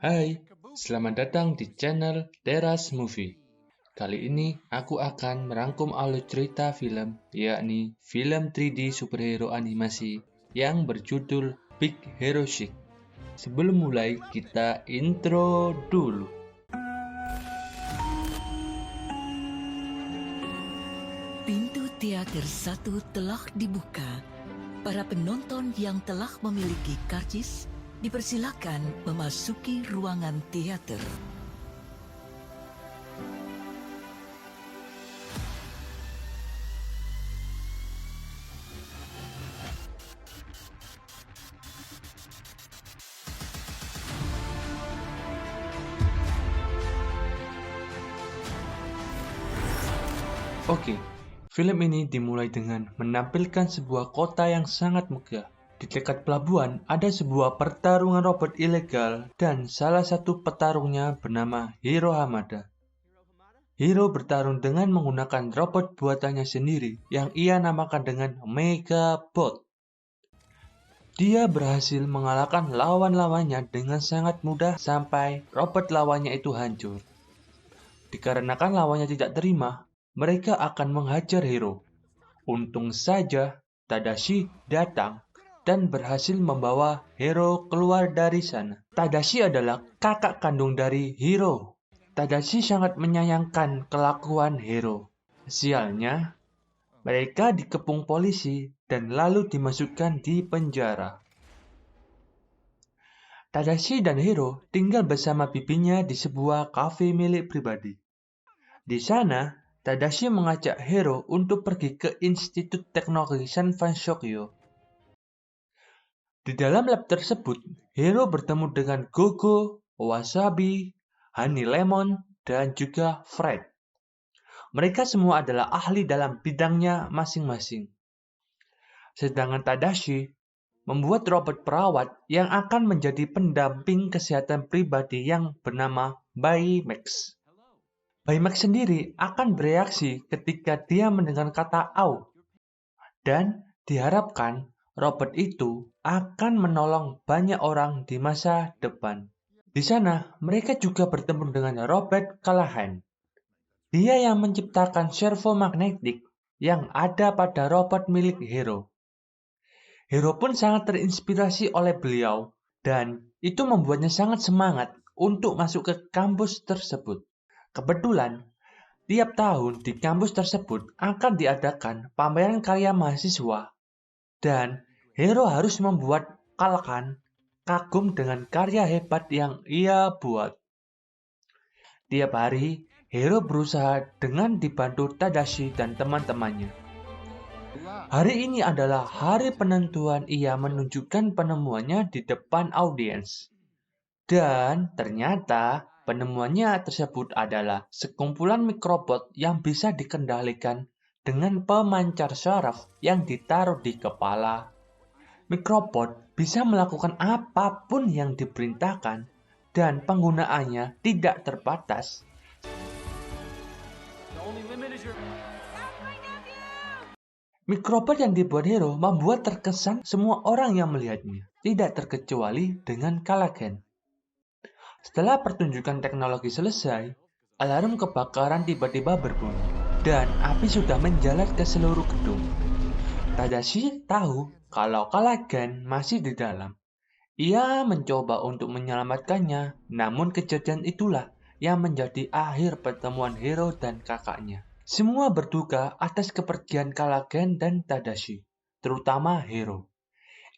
Hai, selamat datang di channel Teras Movie. Kali ini aku akan merangkum alur cerita film, yakni film 3D superhero animasi yang berjudul Big Hero 6. Sebelum mulai, kita intro dulu. Pintu teater 1 telah dibuka. Para penonton yang telah memiliki karcis dipersilakan memasuki ruangan teater. Oke, film ini dimulai dengan menampilkan sebuah kota yang sangat megah. Di dekat pelabuhan ada sebuah pertarungan robot ilegal dan salah satu petarungnya bernama Hiro Hamada. Hiro bertarung dengan menggunakan robot buatannya sendiri yang ia namakan dengan Megabot. Dia berhasil mengalahkan lawan-lawannya dengan sangat mudah sampai robot lawannya itu hancur. Dikarenakan lawannya tidak terima, mereka akan menghajar Hiro. Untung saja Tadashi datang dan berhasil membawa Hiro keluar dari sana. Tadashi adalah kakak kandung dari Hiro. Tadashi sangat menyayangkan kelakuan Hiro. Sialnya, mereka dikepung polisi dan lalu dimasukkan di penjara. Tadashi dan Hiro tinggal bersama bibinya di sebuah kafe milik pribadi. Di sana, Tadashi mengajak Hiro untuk pergi ke Institut Teknologi San Francisco. Di dalam lab tersebut, Hiro bertemu dengan Gogo, Wasabi, Honey Lemon, dan juga Fred. Mereka semua adalah ahli dalam bidangnya masing-masing. Sedangkan Tadashi membuat robot perawat yang akan menjadi pendamping kesehatan pribadi yang bernama Baymax. Baymax sendiri akan bereaksi ketika dia mendengar kata "au", dan diharapkan robot itu akan menolong banyak orang di masa depan. Di sana, mereka juga bertemu dengan Robert Callahan. Dia yang menciptakan servo magnetik yang ada pada robot milik Hiro. Hiro pun sangat terinspirasi oleh beliau, dan itu membuatnya sangat semangat untuk masuk ke kampus tersebut. Kebetulan, tiap tahun di kampus tersebut akan diadakan pameran karya mahasiswa, dan Hiro harus membuat Callahan kagum dengan karya hebat yang ia buat. Tiap hari, Hiro berusaha dengan dibantu Tadashi dan teman-temannya. Hari ini adalah hari penentuan ia menunjukkan penemuannya di depan audiens. Dan ternyata penemuannya tersebut adalah sekumpulan mikrobot yang bisa dikendalikan dengan pemancar syaraf yang ditaruh di kepala. Mikrobot bisa melakukan apapun yang diperintahkan dan penggunaannya tidak terbatas. Mikrobot yang dibuat Hiro membuat terkesan semua orang yang melihatnya, tidak terkecuali dengan Callahan. Setelah pertunjukan teknologi selesai, alarm kebakaran tiba-tiba berbunyi, dan api sudah menjalar ke seluruh gedung. Tadashi tahu kalau Callahan masih di dalam. Ia mencoba untuk menyelamatkannya, namun kejadian itulah yang menjadi akhir pertemuan Hiro dan kakaknya. Semua berduka atas kepergian Callahan dan Tadashi, terutama Hiro.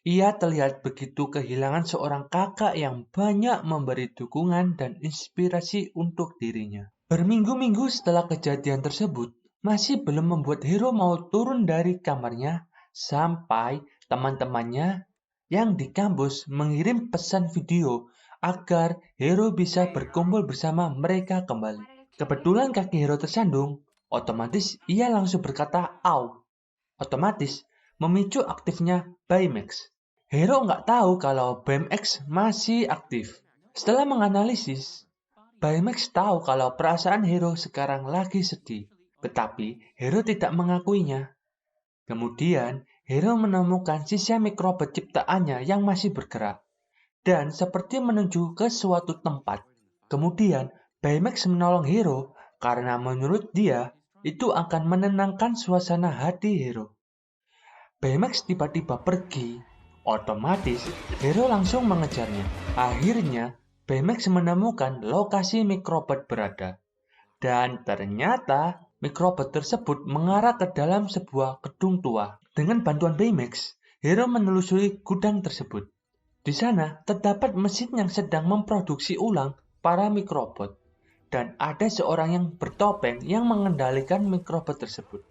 Ia terlihat begitu kehilangan seorang kakak yang banyak memberi dukungan dan inspirasi untuk dirinya. Berminggu-minggu setelah kejadian tersebut, masih belum membuat Hiro mau turun dari kamarnya sampai teman-temannya yang di kampus mengirim pesan video agar Hiro bisa berkumpul bersama mereka kembali. Kebetulan kaki Hiro tersandung, otomatis ia langsung berkata "au". Otomatis memicu aktifnya Baymax. Hiro nggak tahu kalau Baymax masih aktif. Setelah menganalisis, Baymax tahu kalau perasaan Hiro sekarang lagi sedih, tetapi Hiro tidak mengakuinya. Kemudian, Hiro menemukan sisa mikrobot ciptaannya yang masih bergerak. dan seperti menuju ke suatu tempat. Kemudian, Baymax menolong Hero karena menurut dia itu akan menenangkan suasana hati Hero. Baymax tiba-tiba pergi. Otomatis, Hero langsung mengejarnya. Akhirnya, Baymax menemukan lokasi mikrobot berada. Dan ternyata, mikrobot tersebut mengarah ke dalam sebuah gedung tua. Dengan bantuan Baymax, Hero menelusuri gudang tersebut. Di sana, terdapat mesin yang sedang memproduksi ulang para mikrobot. Dan ada seorang yang bertopeng yang mengendalikan mikrobot tersebut.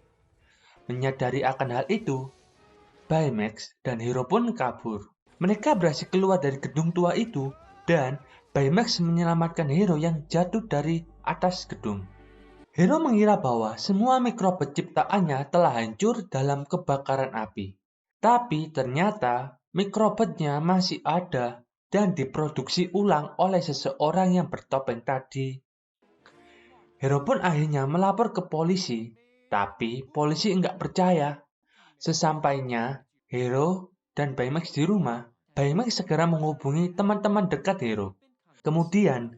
Menyadari akan hal itu, Baymax dan Hero pun kabur. Mereka berhasil keluar dari gedung tua itu dan Baymax menyelamatkan Hero yang jatuh dari atas gedung. Hero mengira bahwa semua mikrobot ciptaannya telah hancur dalam kebakaran api. Tapi ternyata mikrobotnya masih ada dan diproduksi ulang oleh seseorang yang bertopeng tadi. Hero pun akhirnya melapor ke polisi, tapi polisi enggak percaya. Sesampainya Hero dan Baymax di rumah, Baymax segera menghubungi teman-teman dekat Hero. Kemudian,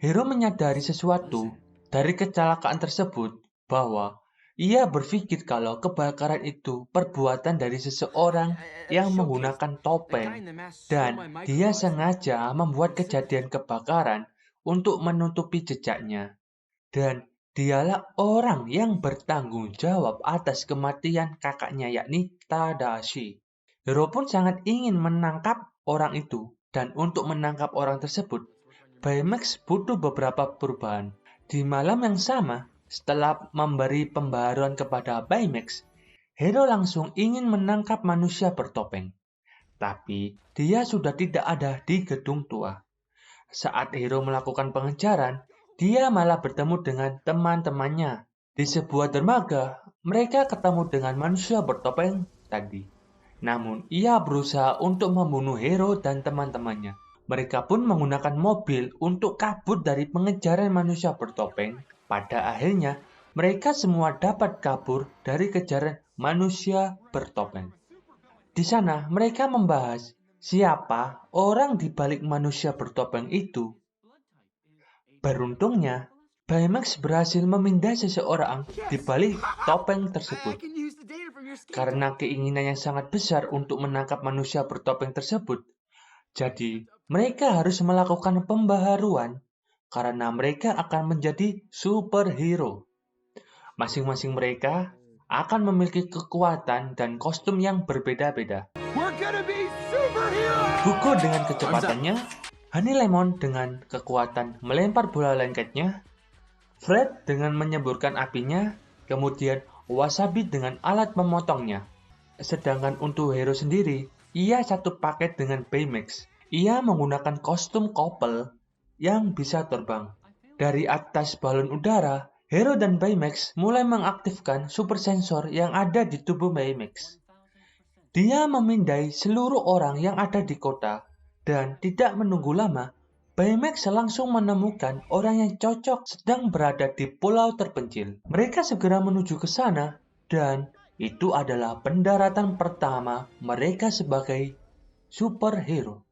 Hero menyadari sesuatu dari kecelakaan tersebut bahwa ia berpikir kalau kebakaran itu perbuatan dari seseorang yang menggunakan topeng dan dia sengaja membuat kejadian kebakaran untuk menutupi jejaknya. Dan dialah orang yang bertanggung jawab atas kematian kakaknya yakni Tadashi. Hero pun sangat ingin menangkap orang itu dan untuk menangkap orang tersebut, Baymax butuh beberapa perubahan. Di malam yang sama, setelah memberi pembaharuan kepada Baymax, Hero langsung ingin menangkap manusia bertopeng. Tapi dia sudah tidak ada di gedung tua. Saat Hero melakukan pengejaran, dia malah bertemu dengan teman-temannya. Di sebuah dermaga, mereka ketemu dengan manusia bertopeng tadi. Namun, ia berusaha untuk membunuh Hero dan teman-temannya. Mereka pun menggunakan mobil untuk kabur dari pengejaran manusia bertopeng. Pada akhirnya, mereka semua dapat kabur dari kejaran manusia bertopeng. Di sana, mereka membahas siapa orang di balik manusia bertopeng itu. Beruntungnya, Baymax berhasil memindah seseorang di balik topeng tersebut. Karena keinginan yang sangat besar untuk menangkap manusia bertopeng tersebut, jadi mereka harus melakukan pembaharuan karena mereka akan menjadi superhero. Masing-masing mereka akan memiliki kekuatan dan kostum yang berbeda-beda. Hugo dengan kecepatannya, Honey Lemon dengan kekuatan melempar bola lengketnya, Fred dengan menyemburkan apinya, kemudian Wasabi dengan alat memotongnya. Sedangkan untuk Hero sendiri, ia satu paket dengan Baymax. Ia menggunakan kostum couple yang bisa terbang. Dari atas balon udara, Hero dan Baymax mulai mengaktifkan super sensor yang ada di tubuh Baymax. Dia memindai seluruh orang yang ada di kota. Dan tidak menunggu lama, Baymax langsung menemukan orang yang cocok sedang berada di pulau terpencil. Mereka segera menuju ke sana dan itu adalah pendaratan pertama mereka sebagai superhero.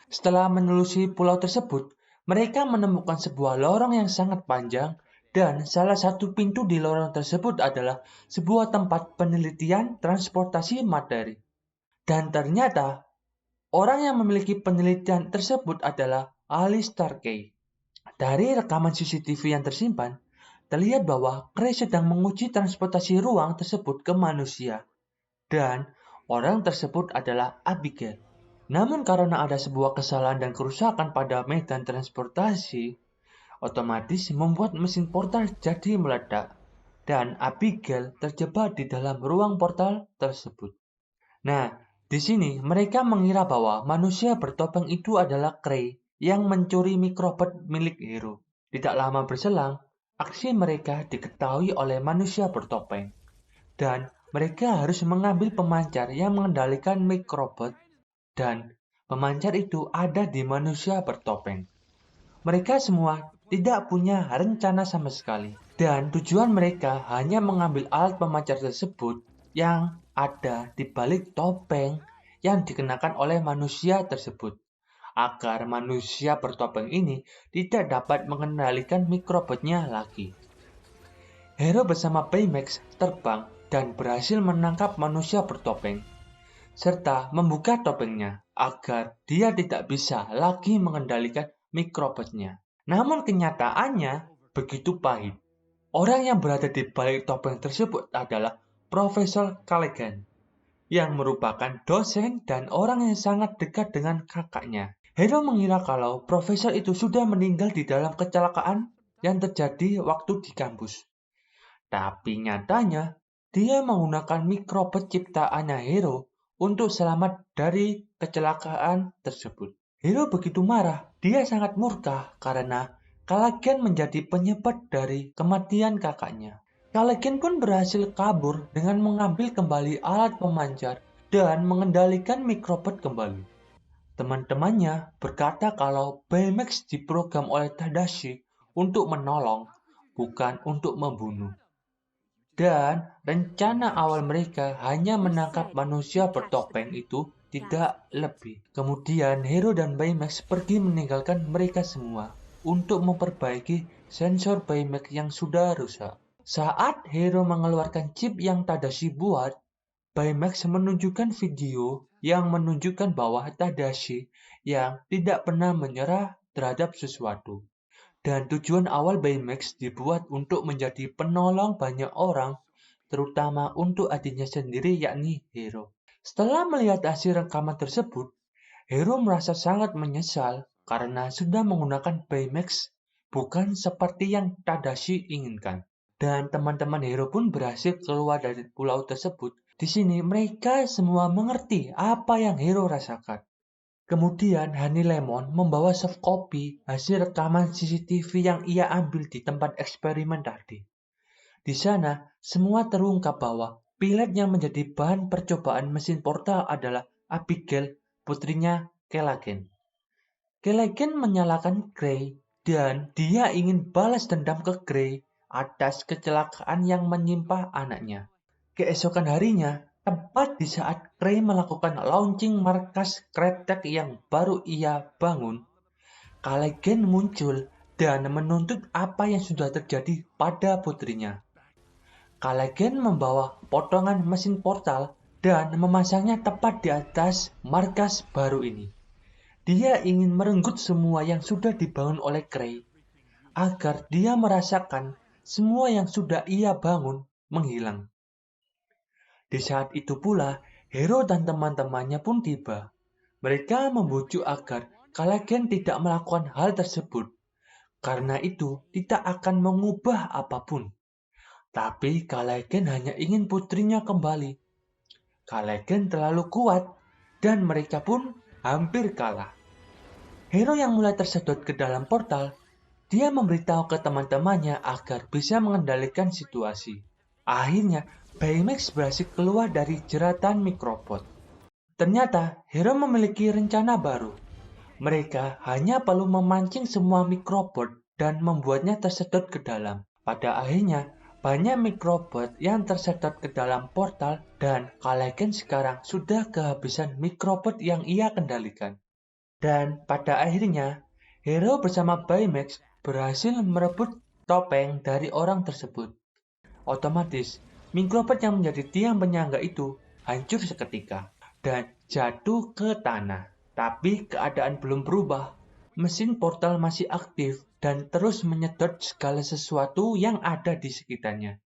Setelah menelusuri pulau tersebut, mereka menemukan sebuah lorong yang sangat panjang dan salah satu pintu di lorong tersebut adalah sebuah tempat penelitian transportasi materi. Dan ternyata orang yang memiliki penelitian tersebut adalah Alistair Kay. Dari rekaman CCTV yang tersimpan, terlihat bahwa Kay sedang menguji transportasi ruang tersebut ke manusia. Dan orang tersebut adalah Abigail. Namun karena ada sebuah kesalahan dan kerusakan pada medan transportasi, otomatis membuat mesin portal jadi meledak. Dan Abigail terjebak di dalam ruang portal tersebut. Nah, di sini, mereka mengira bahwa manusia bertopeng itu adalah Kray yang mencuri mikrobot milik Hero. Tidak lama berselang, aksi mereka diketahui oleh manusia bertopeng. Dan mereka harus mengambil pemancar yang mengendalikan mikrobot. Dan pemancar itu ada di manusia bertopeng. Mereka semua tidak punya rencana sama sekali. Dan tujuan mereka hanya mengambil alat pemancar tersebut yang ada di balik topeng yang dikenakan oleh manusia tersebut. agar manusia bertopeng ini tidak dapat mengendalikan mikrobotnya lagi. Hero bersama Baymax terbang dan berhasil menangkap manusia bertopeng, serta membuka topengnya agar dia tidak bisa lagi mengendalikan mikrobotnya. Namun kenyataannya begitu pahit. Orang yang berada di balik topeng tersebut adalah Profesor Callaghan, yang merupakan dosen dan orang yang sangat dekat dengan kakaknya. Hero mengira kalau profesor itu sudah meninggal di dalam kecelakaan yang terjadi waktu di kampus. Tapi nyatanya, dia menggunakan mikrobot ciptaannya Hero untuk selamat dari kecelakaan tersebut. Hero begitu marah, dia sangat murka karena Callaghan menjadi penyebab dari kematian kakaknya. Callaghan pun berhasil kabur dengan mengambil kembali alat pemancar dan mengendalikan mikrobot kembali. Teman-temannya berkata kalau Baymax diprogram oleh Tadashi untuk menolong, bukan untuk membunuh. Dan rencana awal mereka hanya menangkap manusia bertopeng itu tidak lebih. Kemudian Hero dan Baymax pergi meninggalkan mereka semua untuk memperbaiki sensor Baymax yang sudah rusak. Saat Hero mengeluarkan chip yang Tadashi buat, Baymax menunjukkan video yang menunjukkan bahwa Tadashi yang tidak pernah menyerah terhadap sesuatu. Dan tujuan awal Baymax dibuat untuk menjadi penolong banyak orang, terutama untuk adiknya sendiri yakni Hero. Setelah melihat hasil rekaman tersebut, Hero merasa sangat menyesal karena sudah menggunakan Baymax bukan seperti yang Tadashi inginkan. Dan teman-teman Hero pun berhasil keluar dari pulau tersebut. Di sini mereka semua mengerti apa yang Hero rasakan. Kemudian Honey Lemon membawa soft copy hasil rekaman CCTV yang ia ambil di tempat eksperimen tadi. Di sana, semua terungkap bahwa pilot yang menjadi bahan percobaan mesin portal adalah Abigail, putrinya Callaghan. Callaghan menyalahkan Gray dan dia ingin balas dendam ke Gray atas kecelakaan yang menimpa anaknya. Keesokan harinya, tepat di saat Gray melakukan launching markas kretek yang baru ia bangun, Callaghan muncul dan menuntut apa yang sudah terjadi pada putrinya. Callaghan membawa potongan mesin portal dan memasangnya tepat di atas markas baru ini. Dia ingin merenggut semua yang sudah dibangun oleh Gray, agar dia merasakan semua yang sudah ia bangun menghilang. Di saat itu pula, Hero dan teman-temannya pun tiba. Mereka membujuk agar Callaghan tidak melakukan hal tersebut, karena itu tidak akan mengubah apapun. Tapi Callaghan hanya ingin putrinya kembali. Callaghan terlalu kuat, dan mereka pun hampir kalah. Hero yang mulai tersedot ke dalam portal, dia memberitahu ke teman-temannya agar bisa mengendalikan situasi. Akhirnya, Baymax berhasil keluar dari jeratan mikrobot. Ternyata, Hero memiliki rencana baru. Mereka hanya perlu memancing semua mikrobot dan membuatnya tersedot ke dalam. Pada akhirnya, banyak mikrobot yang tersedot ke dalam portal dan Callaghan sekarang sudah kehabisan mikrobot yang ia kendalikan. Dan pada akhirnya, Hero bersama Baymax berhasil merebut topeng dari orang tersebut. Otomatis, mikrobot yang menjadi tiang penyangga itu hancur seketika dan jatuh ke tanah. Tapi keadaan belum berubah. Mesin portal masih aktif dan terus menyedot segala sesuatu yang ada di sekitarnya.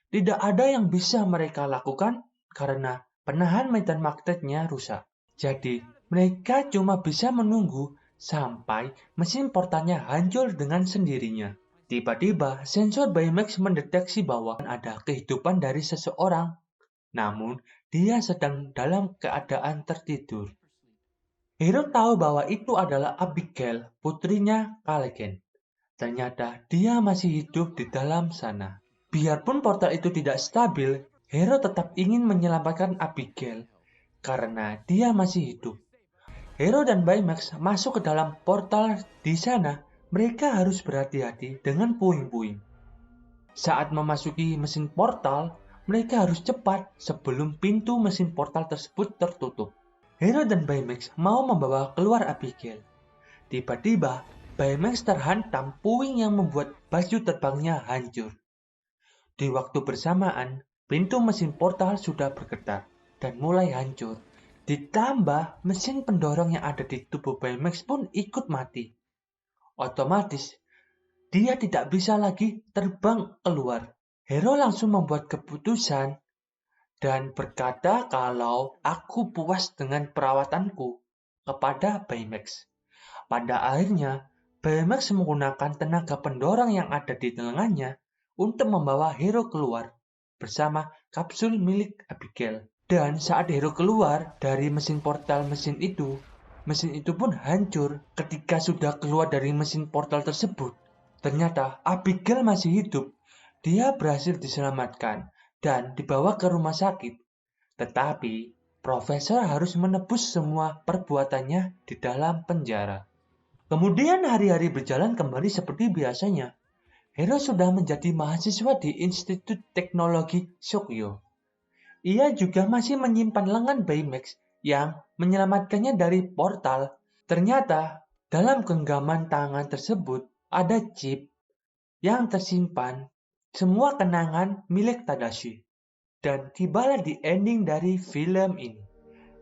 Tidak ada yang bisa mereka lakukan karena penahan medan magnetnya rusak. Jadi, mereka cuma bisa menunggu sampai mesin portalnya hancur dengan sendirinya. Tiba-tiba, sensor Baymax mendeteksi bahwa ada kehidupan dari seseorang, namun dia sedang dalam keadaan tertidur. Hero tahu bahwa itu adalah Abigail, putrinya Callaghan. Ternyata dia masih hidup di dalam sana. Biarpun portal itu tidak stabil, Hero tetap ingin menyelamatkan Abigail karena dia masih hidup. Hero dan Baymax masuk ke dalam portal. Di sana, mereka harus berhati-hati dengan puing-puing. Saat memasuki mesin portal, mereka harus cepat sebelum pintu mesin portal tersebut tertutup. Hero dan Baymax mau membawa keluar Abigail. Tiba-tiba, Baymax terhantam puing yang membuat baju terbangnya hancur. Di waktu bersamaan, pintu mesin portal sudah bergetar dan mulai hancur. Ditambah, mesin pendorong yang ada di tubuh Baymax pun ikut mati. Otomatis, dia tidak bisa lagi terbang keluar. Hero langsung membuat keputusan dan berkata kalau aku puas dengan perawatanku kepada Baymax. Pada akhirnya, Baymax menggunakan tenaga pendorong yang ada di lengannya untuk membawa Hero keluar bersama kapsul milik Abigail. Dan saat Hero keluar dari mesin portal mesin itu pun hancur. Ketika sudah keluar dari mesin portal tersebut, ternyata Abigail masih hidup. Dia berhasil diselamatkan dan dibawa ke rumah sakit. Tetapi, Profesor harus menebus semua perbuatannya di dalam penjara. Kemudian hari-hari berjalan kembali seperti biasanya. Hero sudah menjadi mahasiswa di Institut Teknologi Shokyo. Ia juga masih menyimpan lengan Baymax yang menyelamatkannya dari portal. Ternyata, dalam genggaman tangan tersebut ada chip yang tersimpan semua kenangan milik Tadashi. Dan tibalah di ending dari film ini.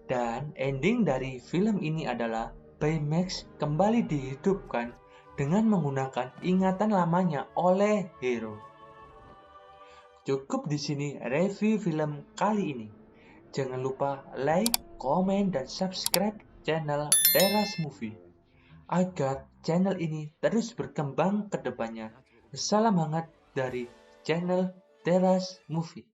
Dan ending dari film ini adalah Baymax kembali dihidupkan dengan menggunakan ingatan lamanya oleh Hero. Cukup di sini review film kali ini. Jangan lupa like, komen, dan subscribe channel Teras Movie agar channel ini terus berkembang ke depannya. Salam hangat dari channel Teras Movie.